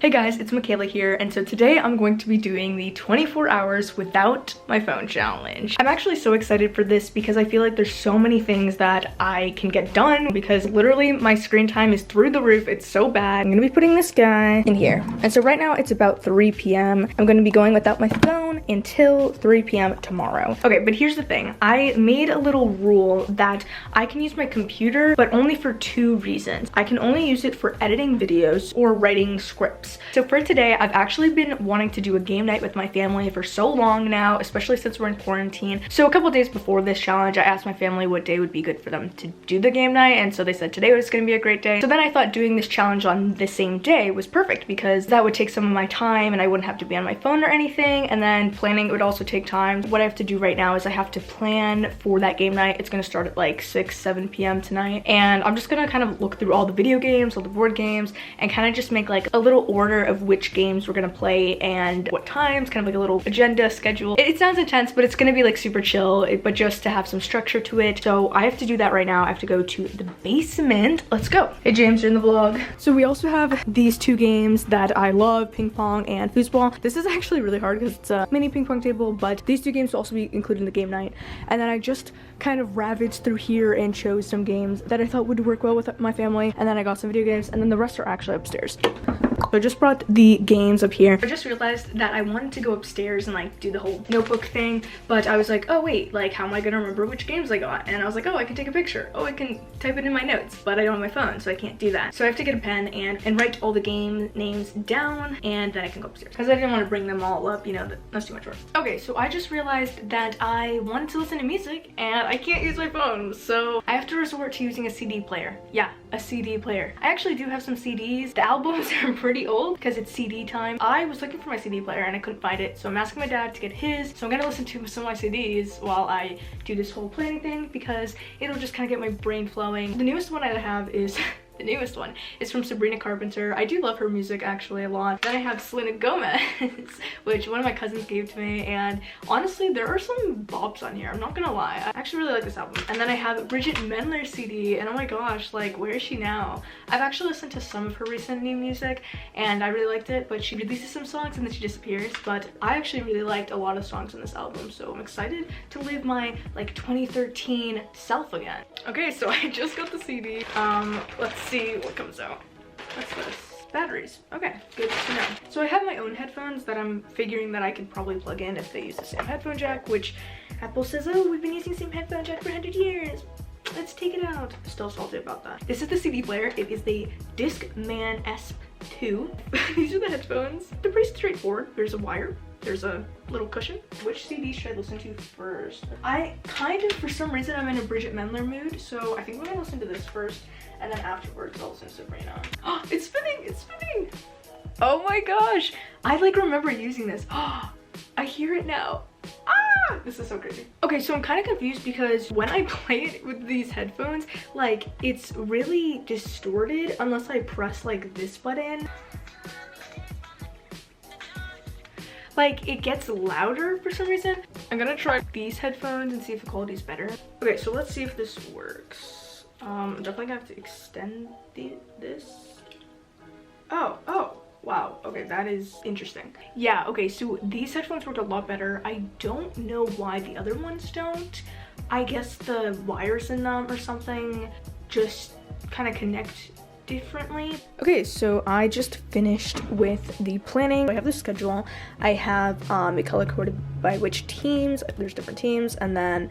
Hey guys, it's Michaela here, and so today I'm going to be doing the 24 hours without my phone challenge. I'm actually so excited for this because I feel like there's so many things that I can get done because literally my screen time is through the roof. It's so bad. I'm gonna be putting this guy in here. And so right now it's about 3 p.m. I'm gonna be going without my phone until 3 p.m. tomorrow. Okay, but here's the thing. I made a little rule that I can use my computer, but only for 2 reasons. I can only use it for editing videos or writing scripts. So for today, I've actually been wanting to do a game night with my family for so long now, especially since we're in quarantine. So a couple days before this challenge, I asked my family what day would be good for them to do the game night, and so they said today was going to be a great day. So then I thought doing this challenge on the same day was perfect because that would take some of my time and I wouldn't have to be on my phone or anything, and then planning would also take time. What I have to do right now is I have to plan for that game night. It's going to start at like 6-7 p.m. tonight, and I'm just going to kind of look through all the video games, all the board games, and kind of just make like a little order of which games we're gonna play and what times, kind of like a little agenda schedule. It sounds intense, but it's gonna be like super chill, but just to have some structure to it. So I have to do that right now. I have to go to the basement. Let's go. Hey James, you're in the vlog. So we also have these 2 games that I love, ping pong and foosball. This is actually really hard because it's a mini ping pong table, but these 2 games will also be included in the game night. And then I just kind of ravaged through here and chose some games that I thought would work well with my family, and then I got some video games, and then the rest are actually upstairs. So I just brought the games up here. I just realized that I wanted to go upstairs and like do the whole notebook thing, but I was like, oh wait, like how am I gonna remember which games I got? And I was like, oh, I can take a picture. Oh, I can type it in my notes, but I don't have my phone, so I can't do that. So I have to get a pen and write all the game names down, and then I can go upstairs. Because I didn't want to bring them all up, you know, that's too much work. Okay, so I just realized that I wanted to listen to music and I can't use my phone, so I have to resort to using a CD player. Yeah, a CD player. I actually do have some CDs. The albums are pretty old because it's CD time. I was looking for my CD player and I couldn't find it, so I'm asking my dad to get his. So I'm gonna listen to some of my CDs while I do this whole planning thing because it'll just kind of get my brain flowing. The newest one I have is the newest one is from Sabrina Carpenter. I do love her music actually a lot. Then I have Selena Gomez, which one of my cousins gave to me, and honestly there are some bops on here, I'm not gonna lie. I actually really like this album. And then I have Bridget Mendler CD, and oh my gosh, like where is she now? I've actually listened to some of her recent new music and I really liked it, but she releases some songs and then she disappears. But I actually really liked a lot of songs on this album, so I'm excited to live my like 2013 self again. Okay, so I just got the CD. Let's see what comes out. What's this? Batteries. Okay, good to know. So I have my own headphones that I'm figuring that I could probably plug in if they use the same headphone jack, which Apple says, oh, we've been using the same headphone jack for 100 years. Let's take it out. Still salty about that. This is the CD player. It is the Discman S2. These are the headphones. They're pretty straightforward. There's a wire. There's a little cushion. Which CD should I listen to first? I kind of, for some reason, I'm in a Bridget Mendler mood, so I think we're gonna listen to this first, and then afterwards I'll listen to Sabrina. Oh, it's spinning! It's spinning! Oh my gosh! I like remember using this. Oh, I hear it now. Ah! This is so crazy. Okay, so I'm kind of confused because when I play it with these headphones, like, it's really distorted unless I press like this button. Like, it gets louder for some reason. I'm gonna try these headphones and see if the quality is better. Okay, so let's see if this works. I'm definitely gonna have to extend this. Oh, wow. Okay, that is interesting. Yeah, okay, so these headphones work a lot better. I don't know why the other ones don't. I guess the wires in them or something just kind of connect differently. Okay, so I just finished with the planning. I have the schedule. I have it color coded by which teams. There's different teams, and then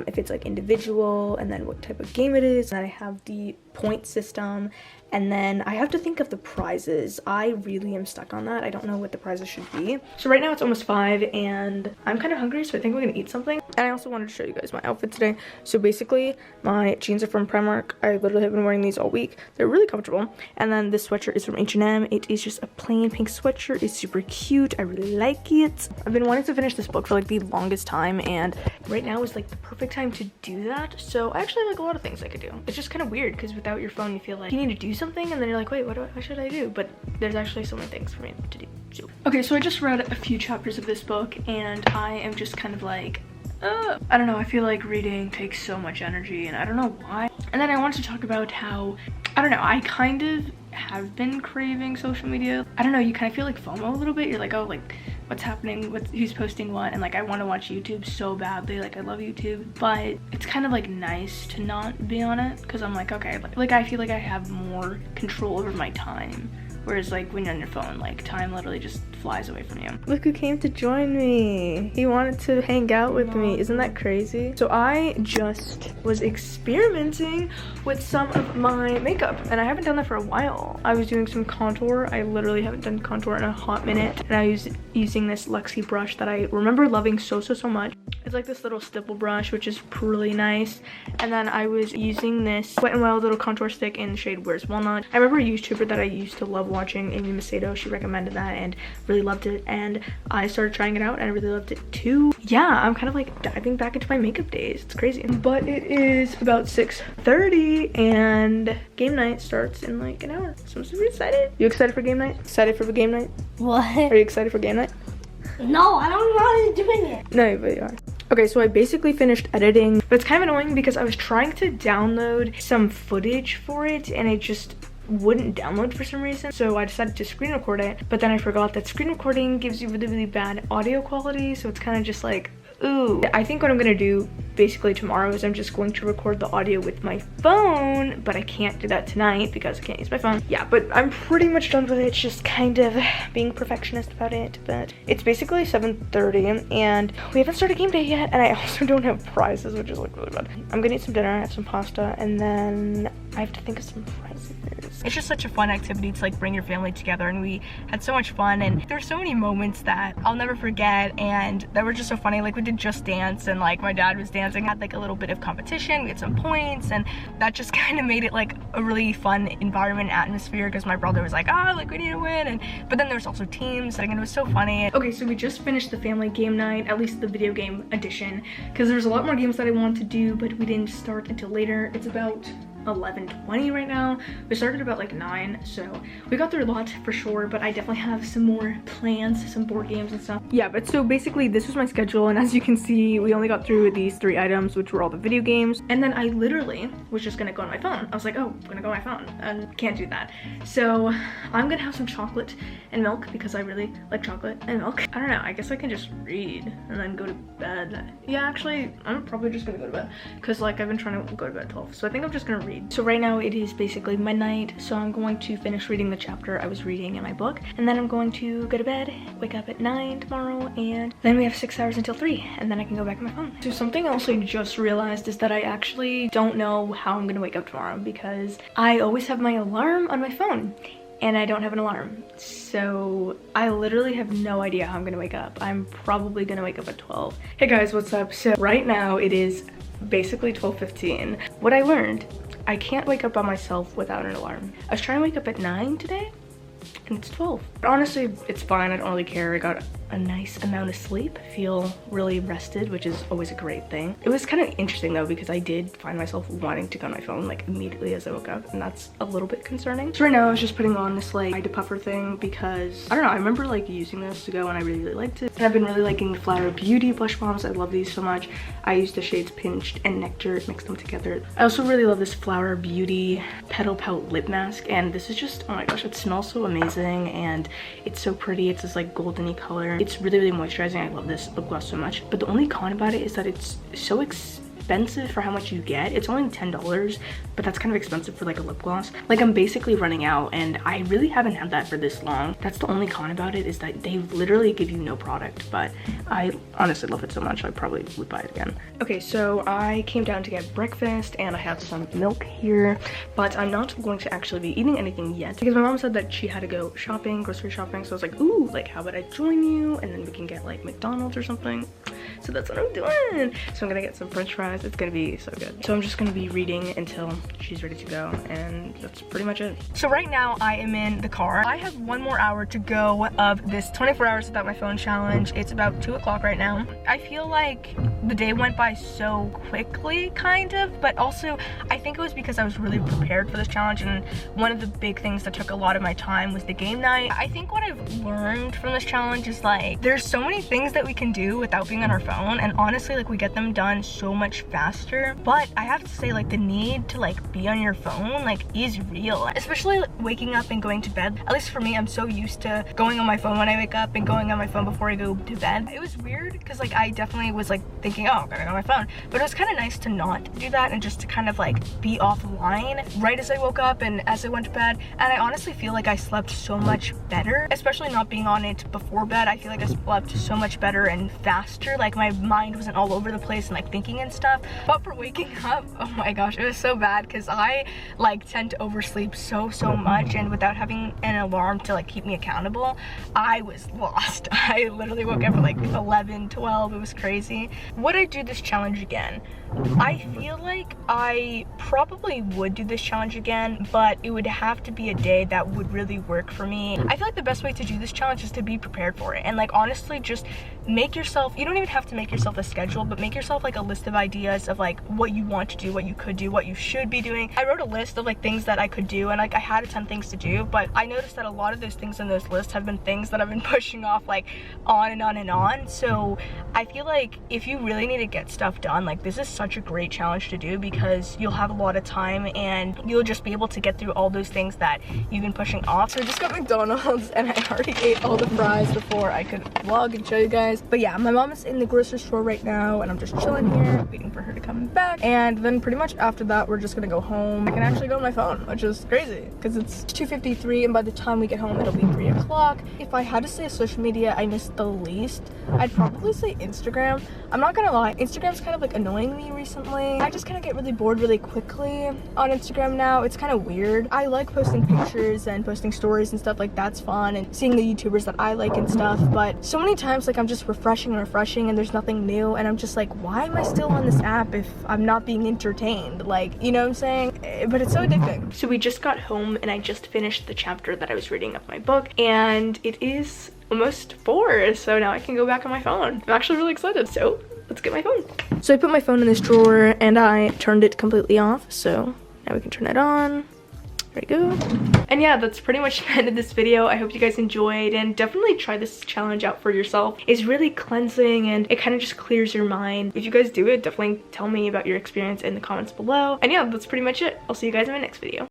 if it's like individual, and then what type of game it is. And I have the point system, and then I have to think of the prizes. I really am stuck on that. I don't know what the prizes should be. So right now it's almost 5 and I'm kind of hungry, so I think we're gonna eat something. And I also wanted to show you guys my outfit today. So basically my jeans are from Primark. I literally have been wearing these all week. They're really comfortable. And then this sweatshirt is from H&M. It is just a plain pink sweatshirt. It's super cute. I really like it. I've been wanting to finish this book for like the longest time, and right now is like the perfect time to do that. So I actually like a lot of things I could do. It's just kind of weird because without your phone you feel like you need to do something, and then you're like, wait, what should I do? But there's actually so many things for me to do. Okay, so I just read a few chapters of this book and I am just kind of like, I don't know, I feel like reading takes so much energy and I don't know why. And then I wanted to talk about how, I don't know, I kind of have been craving social media. I don't know, you kind of feel like FOMO a little bit. You're like, oh, like what's happening, who's posting what, and like I want to watch YouTube so badly. Like I love YouTube, but it's kind of like nice to not be on it because I'm like, okay, like I feel like I have more control over my time. Whereas like when you're on your phone, like time literally just flies away from you. Look who came to join me. He wanted to hang out with me. Isn't that crazy? So I just was experimenting with some of my makeup and I haven't done that for a while. I was doing some contour. I literally haven't done contour in a hot minute. And I was using this Luxie brush that I remember loving so much. It's like this little stipple brush, which is really nice. And then I was using this Wet n Wild little contour stick in the shade Where's Walnut. I remember a YouTuber that I used to love watching, Amy Macedo. She recommended that and really loved it. And I started trying it out and I really loved it too. Yeah, I'm kind of like diving back into my makeup days. It's crazy. But it is about 6:30 and game night starts in like an hour. So I'm super excited. You excited for game night? Excited for game night? What? Are you excited for game night? No, I don't want to doing it. No, but you are. Okay, so I basically finished editing, but it's kind of annoying because I was trying to download some footage for it and it just wouldn't download for some reason. So I decided to screen record it, but then I forgot that screen recording gives you really bad audio quality. So it's kind of just like, ooh. I think what I'm gonna do basically tomorrow is I'm just going to record the audio with my phone, but I can't do that tonight because I can't use my phone. Yeah, but I'm pretty much done with it. It's just kind of being perfectionist about it, but it's basically 7:30 and we haven't started game day yet, and I also don't have prizes, which is like really bad. I'm gonna eat some dinner, have some pasta, and then I have to think of some prizes. It's just such a fun activity to like bring your family together, and we had so much fun, and there were so many moments that I'll never forget and that were just so funny. Like we did Just Dance and like my dad was dancing, had like a little bit of competition, we had some points, and that just kind of made it like a really fun environment atmosphere because my brother was like, oh, like we need to win, and but then there's also teams, and it was so funny. Okay, so we just finished the family game night, at least the video game edition, because there's a lot more games that I wanted to do, but we didn't start until later. It's about 11:20 right now. We started about like 9, so we got through a lot for sure, but I definitely have some more plans, some board games and stuff. Yeah, but so basically this was my schedule, and as you can see, we only got through these 3 items, which were all the video games, and then I literally was just gonna go on my phone. I was like, oh, I'm gonna go on my phone, and can't do that. So I'm gonna have some chocolate and milk because I really like chocolate and milk. I don't know, I guess I can just read and then go to bed. Yeah, actually, I'm probably just gonna go to bed because like I've been trying to go to bed at 12, so I think I'm just gonna read. So right now it is basically midnight, so I'm going to finish reading the chapter I was reading in my book, and then I'm going to go to bed, wake up at 9 tomorrow, and then we have 6 hours until 3, and then I can go back on my phone. So something else I just realized is that I actually don't know how I'm gonna wake up tomorrow because I always have my alarm on my phone and I don't have an alarm. So I literally have no idea how I'm gonna wake up. I'm probably gonna wake up at 12. Hey guys, what's up? So right now it is basically 12:15. What I learned, I can't wake up by myself without an alarm. I was trying to wake up at 9 today and it's 12. But honestly, it's fine. I don't really care. I got a nice amount of sleep. I feel really rested, which is always a great thing. It was kind of interesting though because I did find myself wanting to go on my phone like immediately as I woke up, and that's a little bit concerning. So right now I was just putting on this like eye depuffer thing because I don't know, I remember like using this to go and I really liked it. And I've been really liking the Flower Beauty blush bombs. I love these so much. I used the shades Pinched and Nectar, mixed them together. I also really love this Flower Beauty Petal Pout lip mask, and this is just, oh my gosh, it smells so amazing and it's so pretty. It's this like goldeny color. It's really moisturizing. I love this lip gloss so much, but the only con about it is that it's so expensive for how much you get. It's only $10, but that's kind of expensive for like a lip gloss. Like I'm basically running out, and I really haven't had that for this long. That's the only con about it, is that they literally give you no product, but I honestly love it so much I probably would buy it again. Okay, so I came down to get breakfast and I have some milk here, but I'm not going to actually be eating anything yet because my mom said that she had to go shopping, grocery shopping. So I was like, ooh, like how about I join you and then we can get like McDonald's or something. So that's what I'm doing. So I'm gonna get some french fries. It's gonna be so good. So I'm just gonna be reading until she's ready to go, and that's pretty much it. So right now I am in the car. I have 1 more hour to go of this 24 hours without my phone challenge. It's about 2 o'clock right now. I feel like the day went by so quickly, kind of, but also I think it was because I was really prepared for this challenge, and one of the big things that took a lot of my time was the game night. I think what I've learned from this challenge is like there's so many things that we can do without being on our phone. phone, and honestly, like, we get them done so much faster. But I have to say, like, the need to like be on your phone like is real, especially like, waking up and going to bed. At least for me, I'm so used to going on my phone when I wake up and going on my phone before I go to bed. It was weird because like I definitely was like thinking, oh, I'm gonna go on my phone, but it was kind of nice to not do that and just to kind of like be offline right as I woke up and as I went to bed. And I honestly feel like I slept so much better, especially not being on it before bed. I feel like I slept so much better and faster, like my mind wasn't all over the place and like thinking and stuff. But for waking up, oh my gosh, it was so bad because I like tend to oversleep so much, and without having an alarm to like keep me accountable, I was lost. I literally woke up at like 11, 12. It was crazy. Would I do this challenge again? I feel like I probably would do this challenge again, but it would have to be a day that would really work for me. I feel like the best way to do this challenge is to be prepared for it, and like honestly just make yourself, you don't even have to make yourself a schedule, but make yourself like a list of ideas of like what you want to do, what you could do, what you should be doing. I wrote a list of like things that I could do, and like I had a ton of things to do, but I noticed that a lot of those things in those lists have been things that I've been pushing off like on and on and on. So I feel like if you really need to get stuff done, like this is such a great challenge to do because you'll have a lot of time and you'll just be able to get through all those things that you've been pushing off. So I just got McDonald's and I already ate all the fries before I could vlog and show you guys. But yeah, my mom is in the grocery store right now and I'm just chilling here waiting for her to come back, and then pretty much after that we're just gonna go home. I can actually go on my phone, which is crazy because it's 2:53 and by the time we get home it'll be 3 o'clock. If I had to say a social media I miss the least, I'd probably say Instagram. I'm not gonna lie, Instagram's kind of like annoying me recently. I just kind of get really bored really quickly on Instagram now. It's kind of weird. I like posting pictures and posting stories and stuff, like that's fun, and seeing the YouTubers that I like and stuff, but so many times like I'm just refreshing and there's nothing new, and I'm just like, why am I still on this app if I'm not being entertained? Like, you know what I'm saying? But it's so addicting. So we just got home and I just finished the chapter that I was reading of my book, and it is almost 4, so now I can go back on my phone. I'm actually really excited, so let's get my phone. So I put my phone in this drawer and I turned it completely off, so now we can turn it on. There we go. And yeah, that's pretty much the end of this video. I hope you guys enjoyed, and definitely try this challenge out for yourself. It's really cleansing and it kind of just clears your mind. If you guys do it, definitely tell me about your experience in the comments below. And yeah, that's pretty much it. I'll see you guys in my next video.